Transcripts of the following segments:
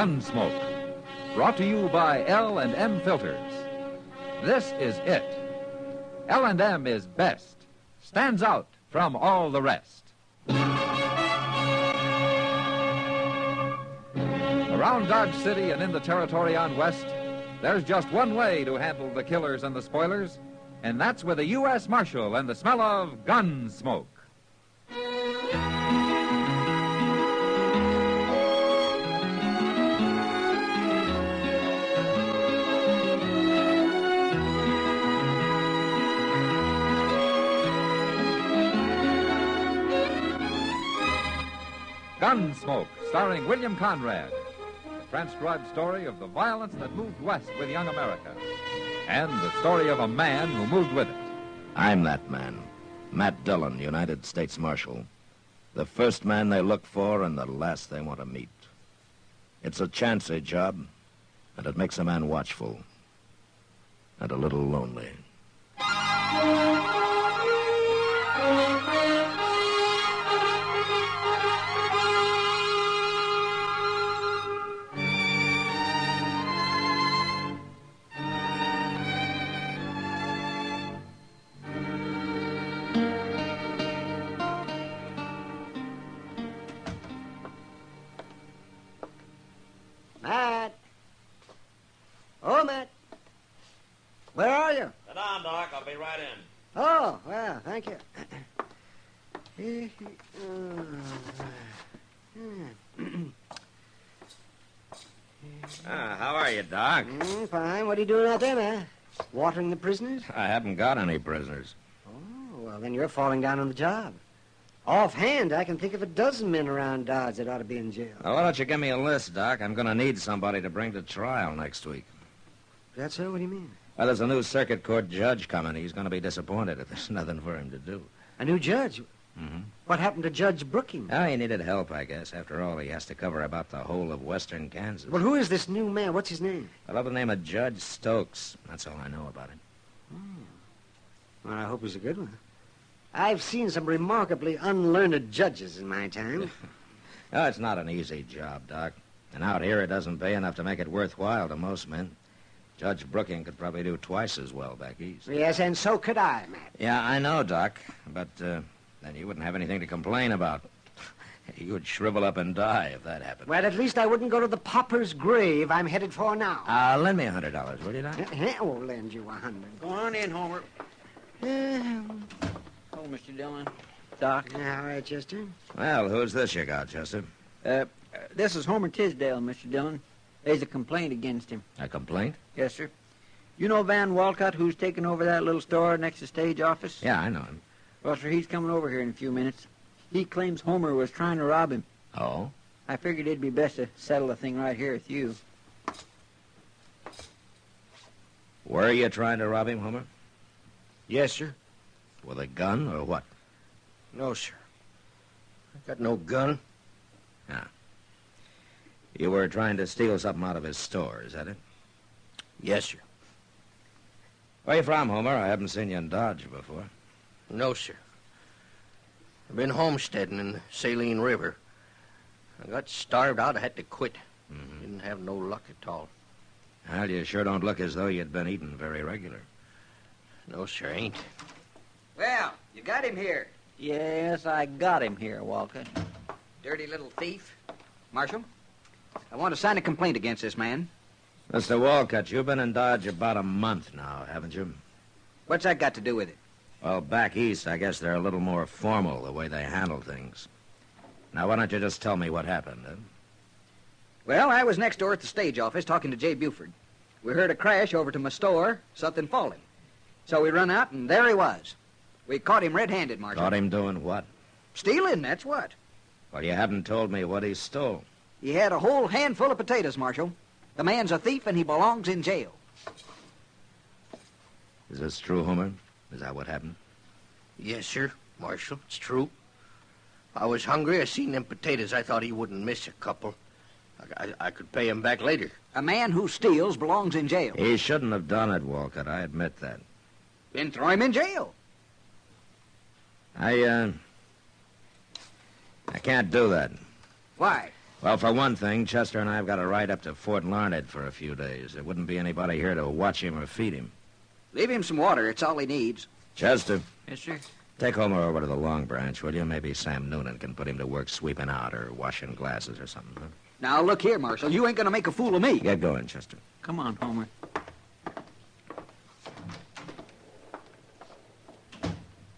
Gunsmoke. Brought to you by L&M Filters. This is it. L&M is best. Stands out from all the rest. Around Dodge City and in the territory on West, there's just one way to handle the killers and the spoilers, and that's with a U.S. Marshal and the smell of Gunsmoke. Gunsmoke, starring William Conrad. The transcribed story of the violence that moved west with young America. And the story of a man who moved with it. I'm that man. Matt Dillon, United States Marshal. The first man they look for and the last they want to meet. It's a chancy job, and it makes a man watchful. And a little lonely. Matt. Oh, Matt. Where are you? Sit down, Doc. I'll be right in. Oh, well, thank you. How are you, Doc? Fine. What are you doing out there, Matt? Watering the prisoners? I haven't got any prisoners. Oh, well, then you're falling down on the job. Offhand, I can think of a dozen men around Dodge that ought to be in jail. Well, why don't you give me a list, Doc? I'm going to need somebody to bring to trial next week. That's so? What do you mean? Well, there's a new circuit court judge coming. He's going to be disappointed if there's nothing for him to do. A new judge? Mm-hmm. What happened to Judge Brookings? Oh, he needed help, I guess. After all, he has to cover about the whole of western Kansas. Well, who is this new man? What's his name? I love the name of Judge Stokes. That's all I know about him. Well, I hope he's a good one. I've seen some remarkably unlearned judges in my time. No, it's not an easy job, Doc. And out here, it doesn't pay enough to make it worthwhile to most men. Judge Brookings could probably do twice as well back east. Yes, and so could I, Matt. Yeah, I know, Doc. But then you wouldn't have anything to complain about. You would shrivel up and die if that happened. Well, at least I wouldn't go to the pauper's grave I'm headed for now. Lend me $100, will you, Doc? I won't lend you $100. Go on in, Homer. Oh, Mr. Dillon. Doc. All right, Chester. Well, who's this you got, Chester? This is Homer Tisdale, Mr. Dillon. There's a complaint against him. A complaint? Yes, sir. You know Van Walcott, who's taken over that little store next to stage office? Yeah, I know him. Well, sir, he's coming over here in a few minutes. He claims Homer was trying to rob him. Oh? I figured it'd be best to settle the thing right here with you. Were you trying to rob him, Homer? Yes, sir. With a gun or what? No, sir. I got no gun. Ah. You were trying to steal something out of his store, is that it? Yes, sir. Where you from, Homer? I haven't seen you in Dodge before. No, sir. I've been homesteading in the Saline River. I got starved out. I had to quit. Mm-hmm. Didn't have no luck at all. Well, you sure don't look as though you'd been eating very regular. No, sir, ain't. Well, you got him here. Yes, I got him here, Walcott. Dirty little thief. Marshal, I want to sign a complaint against this man. Mr. Walcott, you've been in Dodge about a month now, haven't you? What's that got to do with it? Well, back east, I guess they're a little more formal, the way they handle things. Now, why don't you just tell me what happened, huh? Well, I was next door at the stage office talking to Jay Buford. We heard a crash over to my store, something falling. So we run out, and there he was. We caught him red-handed, Marshal. Caught him doing what? Stealing, that's what. Well, you haven't told me what he stole. He had a whole handful of potatoes, Marshal. The man's a thief, and he belongs in jail. Is this true, Homer? Is that what happened? Yes, sir, Marshal. It's true. I was hungry. I seen them potatoes. I thought he wouldn't miss a couple. I could pay him back later. A man who steals belongs in jail. He shouldn't have done it, Walcott. I admit that. Then throw him in jail. I can't do that. Why? Well, for one thing, Chester and I have got to ride up to Fort Larned for a few days. There wouldn't be anybody here to watch him or feed him. Leave him some water. It's all he needs. Chester, Yes, sir. take Homer over to the Long Branch, will you? Maybe Sam Noonan can put him to work sweeping out or washing glasses or something. Huh? Now, look here, Marshal. You ain't going to make a fool of me. Get going, Chester. Come on, Homer.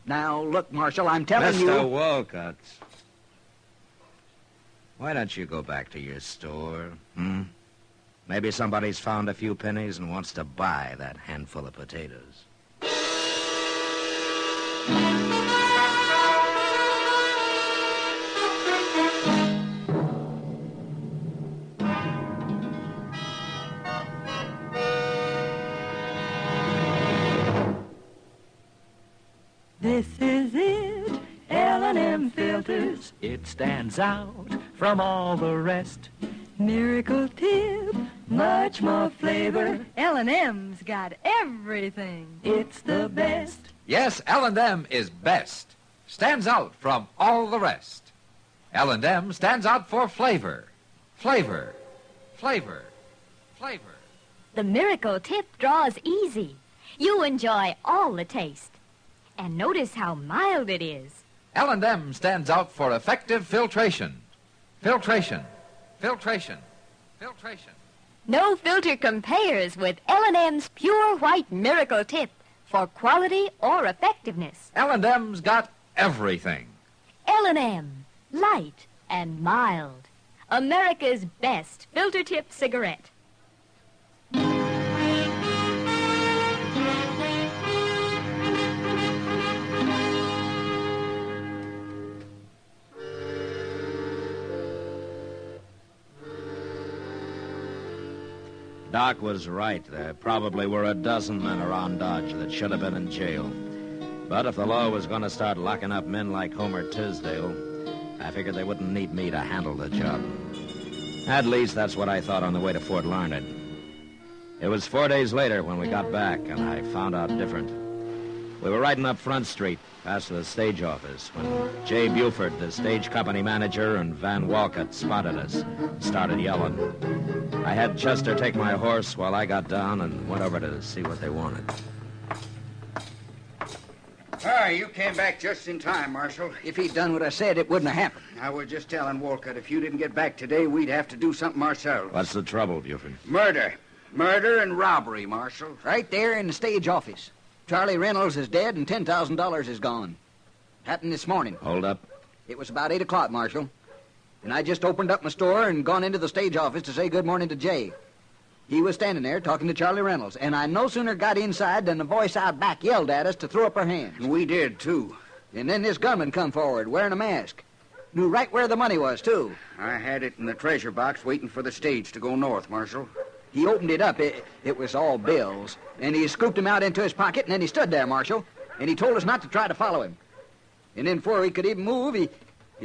Now, look, Marshal, I'm telling Mr. you... Walcott, why don't you go back to your store, Maybe somebody's found a few pennies and wants to buy that handful of potatoes. This is it, L&M Filters. It stands out from all the rest. Miracle tip, much more flavor. L&M's got everything. It's the best. Yes, L&M is best. Stands out from all the rest. L&M stands out for flavor. Flavor. Flavor. Flavor. The Miracle Tip draws easy. You enjoy all the taste. And notice how mild it is. L&M stands out for effective filtration. Filtration. Filtration. Filtration. No filter compares with L&M's pure white Miracle Tip for quality or effectiveness. L&M's got everything. L&M, light and mild. America's best filter tip cigarette. Doc was right. There probably were a dozen men around Dodge that should have been in jail. But if the law was going to start locking up men like Homer Tisdale, I figured they wouldn't need me to handle the job. At least that's what I thought on the way to Fort Larned. It was 4 days later when we got back, and I found out different. We were riding up Front Street, past the stage office, when Jay Buford, the stage company manager, and Van Walcott spotted us and started yelling. I had Chester take my horse while I got down and went over to see what they wanted. You came back just in time, Marshal. If he'd done what I said, it wouldn't have happened. I was just telling Walcott if you didn't get back today, we'd have to do something ourselves. What's the trouble, Buford? Murder. Murder and robbery, Marshal. Right there in the stage office. Charlie Reynolds is dead and $10,000 is gone. Happened this morning. Hold up. It was about 8 o'clock, Marshal. And I just opened up my store and gone into the stage office to say good morning to Jay. He was standing there talking to Charlie Reynolds, and I no sooner got inside than the voice out back yelled at us to throw up our hands. We did, too. And then this gunman come forward, wearing a mask. Knew right where the money was, too. I had it in the treasure box waiting for the stage to go north, Marshal. He opened it up. It was all bills. And he scooped them out into his pocket, and then he stood there, Marshal. And he told us not to try to follow him. And then before he could even move, he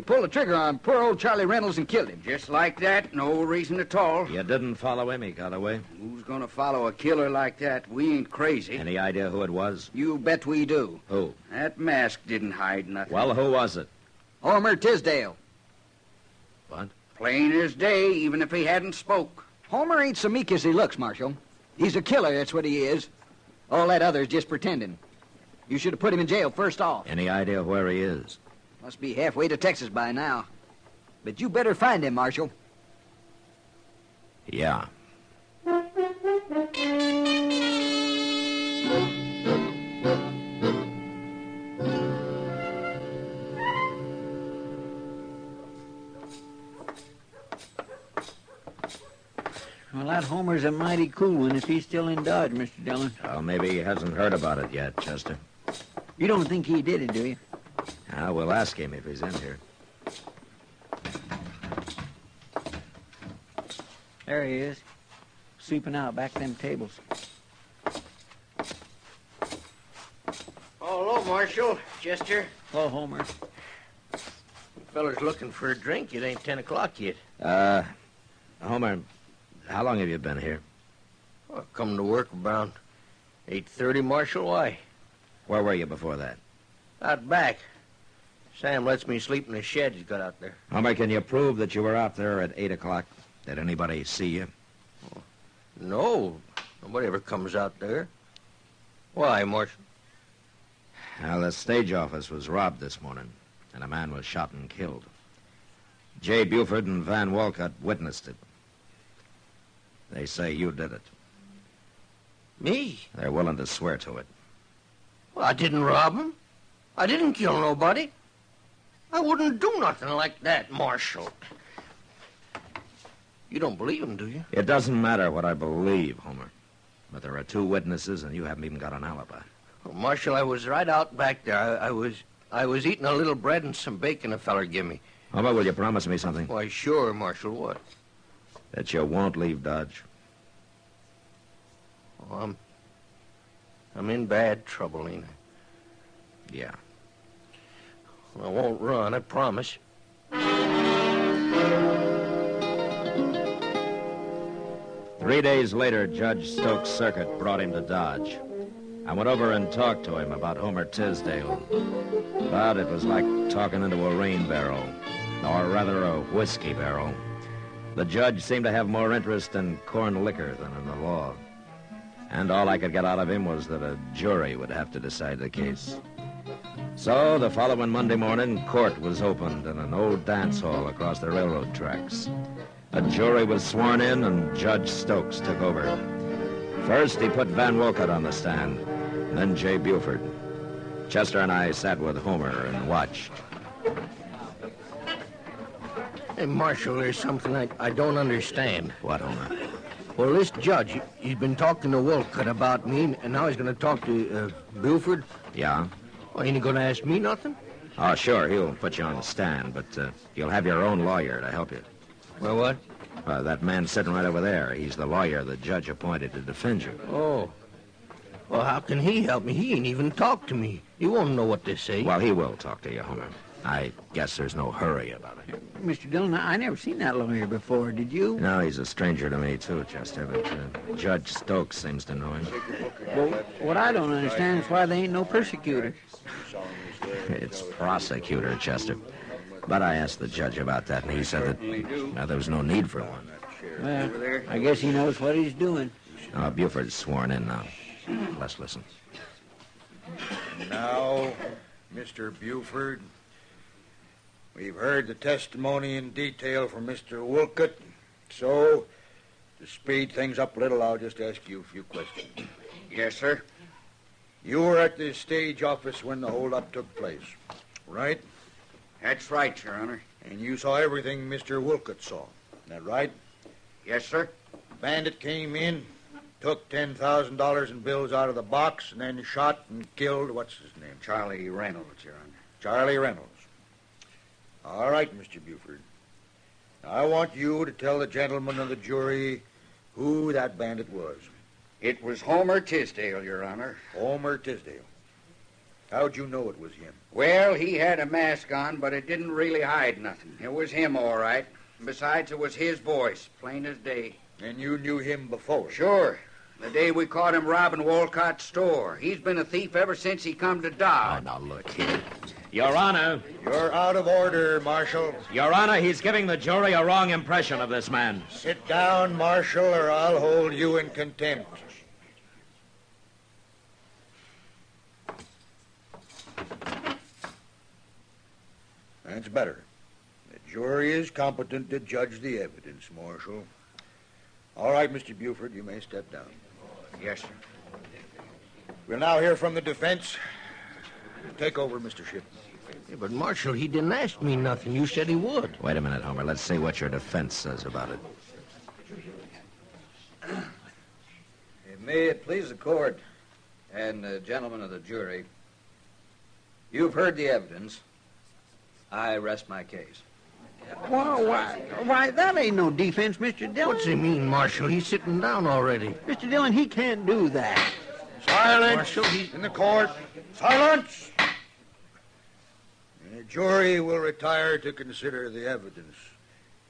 pulled the trigger on poor old Charlie Reynolds and killed him. Just like that, no reason at all. You didn't follow him, he got away. Who's gonna follow a killer like that? We ain't crazy. Any idea who it was? You bet we do. Who? That mask didn't hide nothing. Well, who was it? Homer Tisdale. What? Plain as day, even if he hadn't spoke. Homer ain't so meek as he looks, Marshal. He's a killer, that's what he is. All that other's just pretending. You should have put him in jail first off. Any idea where he is? Must be halfway to Texas by now. But you better find him, Marshal. Yeah. Well, that Homer's a mighty cool one if he's still in Dodge, Mr. Dillon. Well, maybe he hasn't heard about it yet, Chester. You don't think he did it, do you? We'll ask him if he's in here. There he is, sweeping out back them tables. Oh, hello, Marshal. Chester. Hello, Homer. Feller's looking for a drink. It ain't 10 o'clock yet. Homer, how long have you been here? Well, come to work around 8:30, Marshal. Why? Where were you before that? Out back. Sam lets me sleep in the shed he's got out there. Homer, can you prove that you were out there at 8 o'clock? Did anybody see you? No. Nobody ever comes out there. Why, Marshal? Well, the stage office was robbed this morning, and a man was shot and killed. Jay Buford and Van Walcott witnessed it. They say you did it. Me? They're willing to swear to it. Well, I didn't rob him. I didn't kill nobody. I wouldn't do nothing like that, Marshal. You don't believe him, do you? It doesn't matter what I believe, Homer. But there are 2 witnesses, and you haven't even got an alibi. Well, Marshal, I was right out back there. I was eating a little bread and some bacon a feller give me. Homer, will you promise me something? Why, sure, Marshal. What? That you won't leave Dodge. Oh, I'm in bad trouble, ain't I? Yeah. I won't run, I promise. 3 days later, Judge Stokes Circuit brought him to Dodge. I went over and talked to him about Homer Tisdale. But it was like talking into a rain barrel, or rather a whiskey barrel. The judge seemed to have more interest in corn liquor than in the law. And all I could get out of him was that a jury would have to decide the case. So the following Monday morning, court was opened in an old dance hall across the railroad tracks. A jury was sworn in, and Judge Stokes took over. First, he put Van Walcott on the stand, then Jay Buford. Chester and I sat with Homer and watched. Hey, Marshal, there's something I don't understand. What, Homer? Well, this judge, he's been talking to Walcott about me, and now he's going to talk to Buford. Yeah? Well, ain't he going to ask me nothing? Oh, sure, he'll put you on the stand, but you'll have your own lawyer to help you. Well, what? That man sitting right over there. He's the lawyer the judge appointed to defend you. Oh. Well, how can he help me? He ain't even talked to me. He won't know what to say. Well, he will talk to you, Homer. I guess there's no hurry about it. Mr. Dillon, I never seen that lawyer before. Did you? No, he's a stranger to me, too, Chester, but Judge Stokes seems to know him. Well, what I don't understand is why they ain't no persecutor. It's prosecutor, Chester. But I asked the judge about that, and he said that there was no need for one. Well, I guess he knows what he's doing. Buford's sworn in now. Let's listen. Now, Mr. Buford, we've heard the testimony in detail from Mr. Wolcott, so to speed things up a little, I'll just ask you a few questions. Yes, sir. You were at the stage office when the holdup took place, right? That's right, Your Honor. And you saw everything Mr. Wolcott saw, isn't that right? Yes, sir. Bandit came in, took $10,000 in bills out of the box, and then shot and killed, what's his name? Charlie Reynolds, Your Honor. Charlie Reynolds. All right, Mr. Buford. Now, I want you to tell the gentlemen of the jury who that bandit was. It was Homer Tisdale, Your Honor. Homer Tisdale. How'd you know it was him? Well, he had a mask on, but it didn't really hide nothing. It was him, all right. Besides, it was his voice, plain as day. And you knew him before? Sure. The day we caught him robbing Walcott's store. He's been a thief ever since he come to Dodge. Oh, now look here. Your Honor. You're out of order, Marshal. Your Honor, he's giving the jury a wrong impression of this man. Sit down, Marshal, or I'll hold you in contempt. That's better. The jury is competent to judge the evidence, Marshal. All right, Mr. Buford, you may step down. Yes, sir. We'll now hear from the defense. Take over, Mr. Ship. Yeah, but, Marshal, he didn't ask me nothing. You said he would. Wait a minute, Homer. Let's see what your defense says about it. May it please the court and gentlemen of the jury, you've heard the evidence. I rest my case. Why, that ain't no defense, Mr. Dillon. What's he mean, Marshal? He's sitting down already. Mr. Dillon, he can't do that. Silence! Marshal, in the court. Silence! The jury will retire to consider the evidence,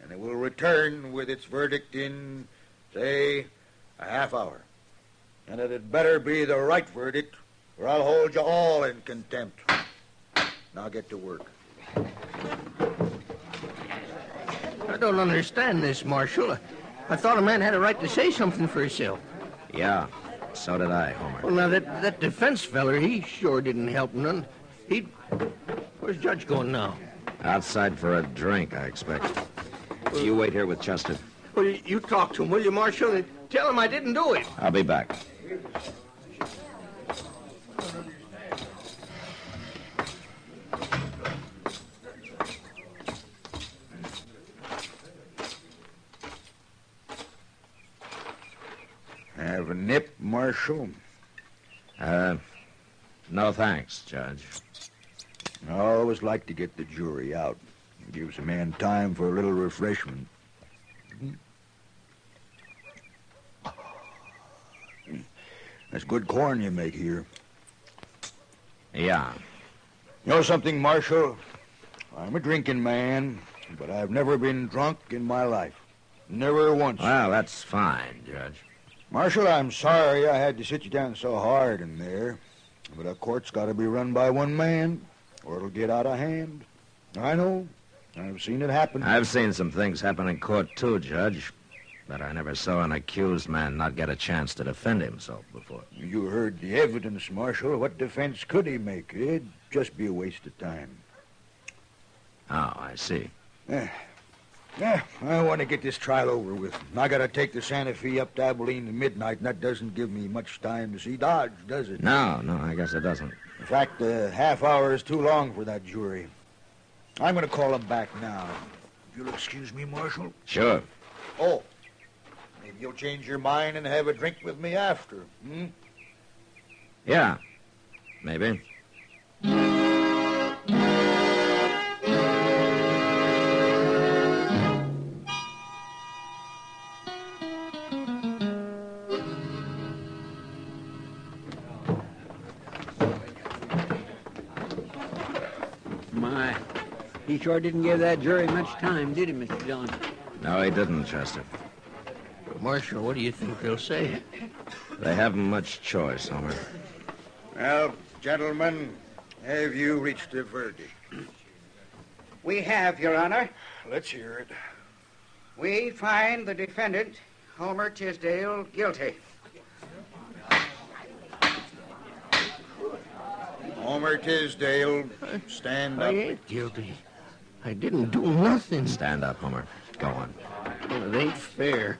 and it will return with its verdict in, say, a half hour. And it had better be the right verdict, or I'll hold you all in contempt. Now get to work. I don't understand this, Marshal. I thought a man had a right to say something for himself. Yeah, so did I, Homer. Well, now, that defense feller, he sure didn't help none. Where's Judge going now? Outside for a drink, I expect. You wait here with Chester. Well, you talk to him, will you, Marshal, and tell him I didn't do it. I'll be back. Have a nip, Marshal? No thanks, Judge. I always like to get the jury out. It gives a man time for a little refreshment. That's good corn you make here. Yeah. You know something, Marshal? I'm a drinking man, but I've never been drunk in my life. Never once. Well, that's fine, Judge. Marshal, I'm sorry I had to sit you down so hard in there, but a court's got to be run by one man, or it'll get out of hand. I know. I've seen it happen. I've seen some things happen in court, too, Judge. But I never saw an accused man not get a chance to defend himself before. You heard the evidence, Marshal. What defense could he make? It'd just be a waste of time. Oh, I see. I want to get this trial over with. I got to take the Santa Fe up to Abilene at midnight, and that doesn't give me much time to see Dodge, does it? No, I guess it doesn't. In fact, a half hour is too long for that jury. I'm going to call him back now. If you'll excuse me, Marshal. Sure. Oh, maybe you'll change your mind and have a drink with me after, hmm? Yeah, maybe. He sure didn't give that jury much time, did he, Mr. Dillon? No, he didn't, Chester. Marshal, what do you think they'll say? They haven't much choice, Homer. Well, gentlemen, have you reached a verdict? We have, Your Honor. Let's hear it. We find the defendant, Homer Tisdale, guilty. Homer Tisdale, stand up. I ain't guilty. I didn't do nothing. Stand up, Homer. Go on. Well, it ain't fair.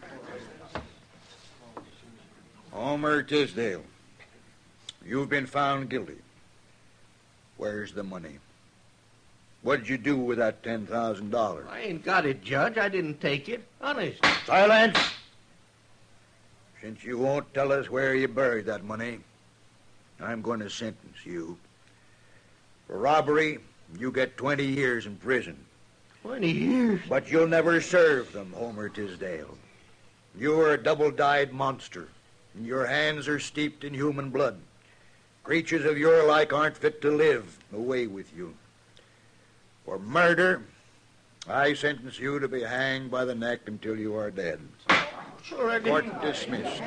Homer Tisdale, you've been found guilty. Where's the money? What'd you do with that $10,000? I ain't got it, Judge. I didn't take it. Honest. Silence! Since you won't tell us where you buried that money, I'm going to sentence you. For robbery, you get 20 years in prison. 20 years? But you'll never serve them, Homer Tisdale. You're a double-dyed monster, and your hands are steeped in human blood. Creatures of your like aren't fit to live. Away with you. For murder, I sentence you to be hanged by the neck until you are dead. Sure, Court dismissed.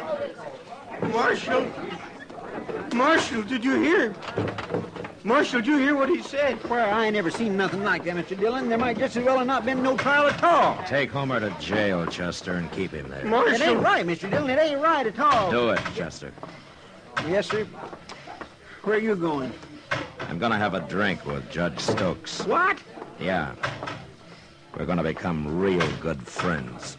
Marshal, did you hear? Marshal, did you hear what he said? Well, I ain't never seen nothing like that, Mr. Dillon. There might just as well have not been no trial at all. Take Homer to jail, Chester, and keep him there. Marshal! It ain't right, Mr. Dillon. It ain't right at all. Do it, Chester. Yes, sir. Where are you going? I'm going to have a drink with Judge Stokes. What? Yeah. We're going to become real good friends.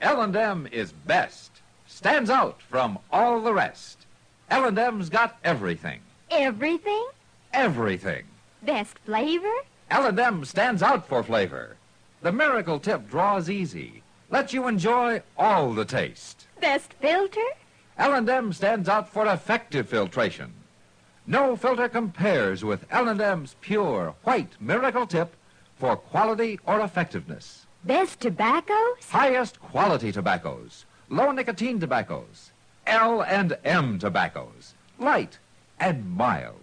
L&M is best. Stands out from all the rest. L&M's got everything. Everything? Everything. Best flavor? L&M stands out for flavor. The miracle tip draws easy. Lets you enjoy all the taste. Best filter? L&M stands out for effective filtration. No filter compares with L&M's pure, white miracle tip for quality or effectiveness. Best tobaccos? Highest quality tobaccos. Low nicotine tobaccos. L&M tobaccos. Light and mild.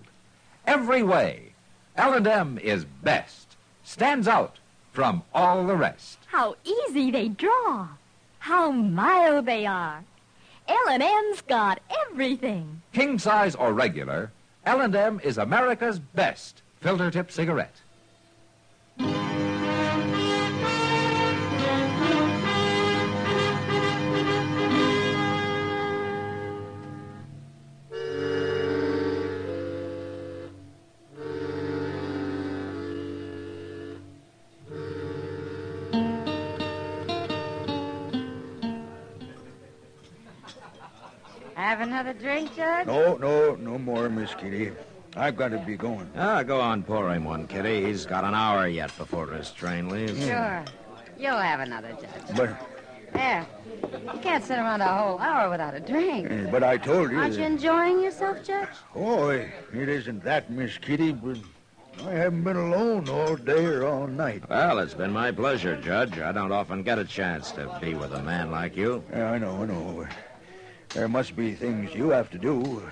Every way, L&M is best. Stands out from all the rest. How easy they draw. How mild they are. L&M's got everything. King size or regular, L&M is America's best filter tip cigarette. Have another drink, Judge? No more, Miss Kitty. I've got to be going. Go on, pour him one, Kitty. He's got an hour yet before his train leaves. Sure. You'll have another, Judge. But There. You can't sit around a whole hour without a drink. but I told you. Aren't you enjoying yourself, Judge? Oh, it isn't that, Miss Kitty, but I haven't been alone all day or all night. Well, it's been my pleasure, Judge. I don't often get a chance to be with a man like you. Yeah, I know. There must be things you have to do.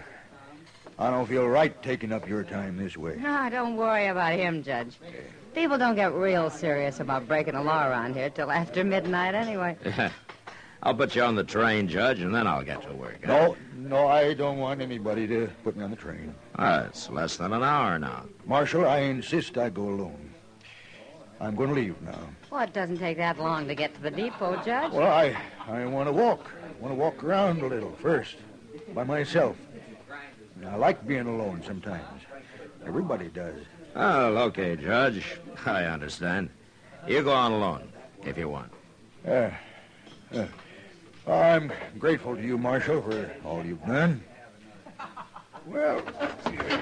I don't feel right taking up your time this way. No, don't worry about him, Judge. People don't get real serious about breaking the law around here till after midnight anyway. I'll put you on the train, Judge, and then I'll get to work. Huh? No, I don't want anybody to put me on the train. It's less than an hour now. Marshal, I insist I go alone. I'm going to leave now. Well, it doesn't take that long to get to the depot, Judge. Well, I want to walk. I want to walk around a little first, by myself. I like being alone sometimes. Everybody does. Oh, okay, Judge. I understand. You go on alone, if you want. I'm grateful to you, Marshal, for all you've done. Well, it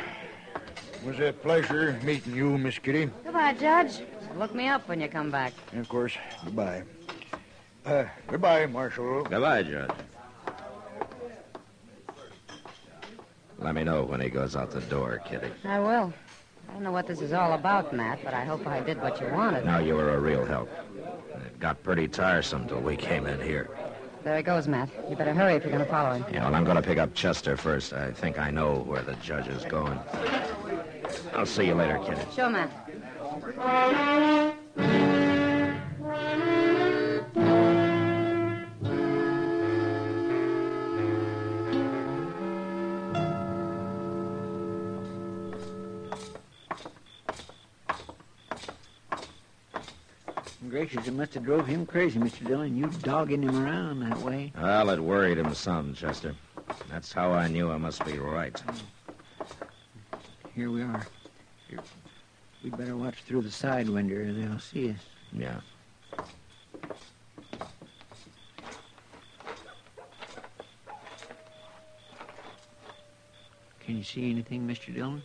was a pleasure meeting you, Miss Kitty. Goodbye, Judge. Look me up when you come back. And of course, goodbye. Goodbye, Marshal. Goodbye, Judge. Let me know when he goes out the door, Kitty. I will. I don't know what this is all about, Matt, but I hope I did what you wanted. No, you were a real help. It got pretty tiresome till we came in here. There he goes, Matt. You better hurry if you're going to follow him. Yeah, well, I'm going to pick up Chester first. I think I know where the judge is going. I'll see you later, Kitty. Sure, Matt. Gracious, it must have drove him crazy, Mr. Dillon. You dogging him around that way. Well, it worried him some, Chester. That's how I knew I must be right. Here we are. We'd better watch through the side window or they'll see us. Yeah. Can you see anything, Mr. Dillon?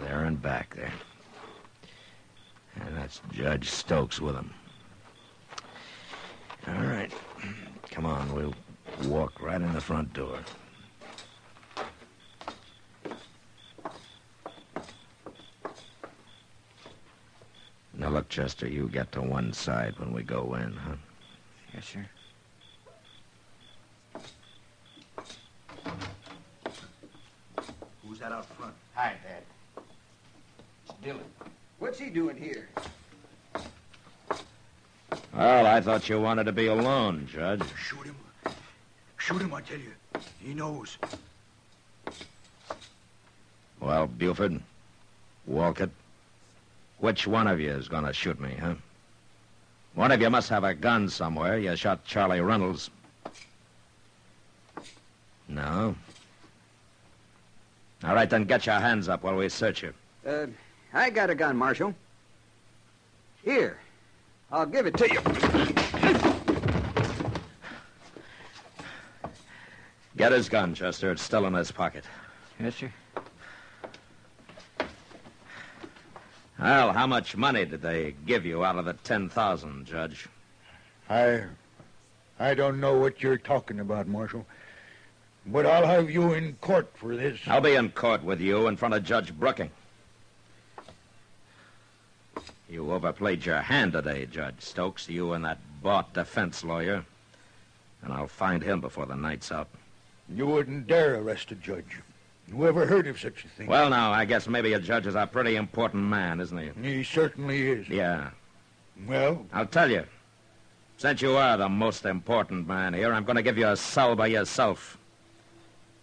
There and back there. And that's Judge Stokes with him. All right. Come on, we'll walk right in the front door. Now, look, Chester, you get to one side when we go in, huh? Yes, sir. Who's that out front? Hi, Dad. Dillon. What's he doing here? Well, I thought you wanted to be alone, Judge. Shoot him. Shoot him, I tell you. He knows. Well, Buford, Walcott, which one of you is going to shoot me, huh? One of you must have a gun somewhere. You shot Charlie Reynolds. No? All right, then get your hands up while we search you. I got a gun, Marshal. Here. I'll give it to you. Get his gun, Chester. It's still in his pocket. Yes, sir. Well, how much money did they give you out of the 10,000, Judge? I don't know what you're talking about, Marshal. But I'll have you in court for this. I'll be in court with you in front of Judge Brooking. You overplayed your hand today, Judge Stokes, you and that bought defense lawyer. And I'll find him before the night's out. You wouldn't dare arrest a judge. Who ever heard of such a thing? Well, now, I guess maybe a judge is a pretty important man, isn't he? He certainly is. Yeah. Well? I'll tell you. Since you are the most important man here, I'm going to give you a cell by yourself.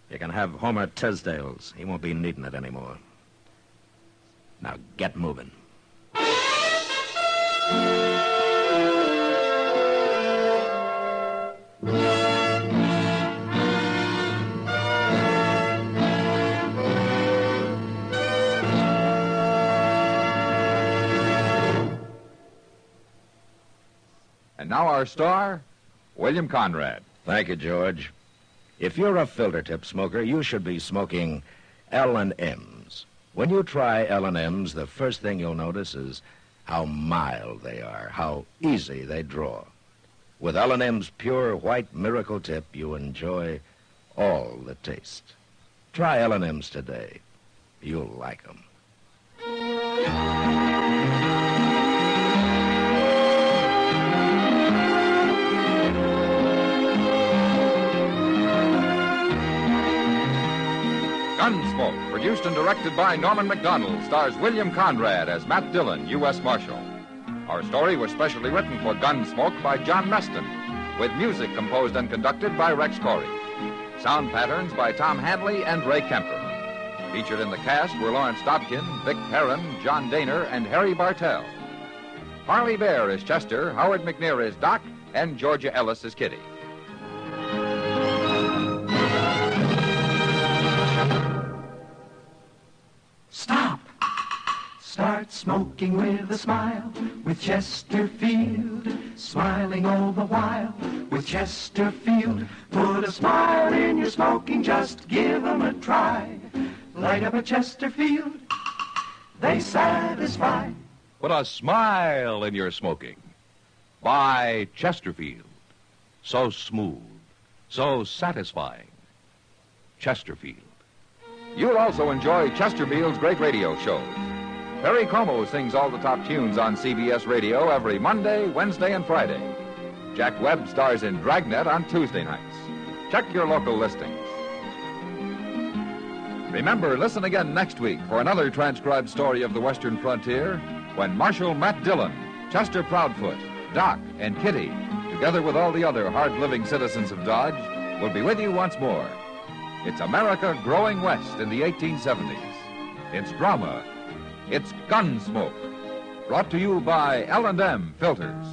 You can have Homer Tisdale's. He won't be needing it anymore. Now, get moving. And now our star, William Conrad. Thank you, George. If you're a filter tip smoker, you should be smoking L&M's. When you try L&M's, the first thing you'll notice is how mild they are, how easy they draw. With L&M's pure white miracle tip, you enjoy all the taste. Try L&M's today. You'll like them. Gunsmoke, produced and directed by Norman Macdonnell, stars William Conrad as Matt Dillon, U.S. Marshal. Our story was specially written for Gunsmoke by John Meston, with music composed and conducted by Rex Corey. Sound patterns by Tom Hadley and Ray Kemper. Featured in the cast were Lawrence Dobkin, Vic Perrin, John Dehner, and Harry Bartell. Harley Bear is Chester, Howard McNear is Doc, and Georgia Ellis is Kitty. Stop! Start smoking with a smile, with Chesterfield, smiling all the while, with Chesterfield. Put a smile in your smoking, just give 'em a try. Light up a Chesterfield, they satisfy. Put a smile in your smoking. Buy Chesterfield. So smooth, so satisfying. Chesterfield. You'll also enjoy Chesterfield's great radio shows. Perry Como sings all the top tunes on CBS Radio every Monday, Wednesday, and Friday. Jack Webb stars in Dragnet on Tuesday nights. Check your local listings. Remember, listen again next week for another transcribed story of the Western frontier when Marshal Matt Dillon, Chester Proudfoot, Doc, and Kitty, together with all the other hard-living citizens of Dodge, will be with you once more. It's America growing west in the 1870s. It's drama. It's Gunsmoke. Brought to you by L&M Filters.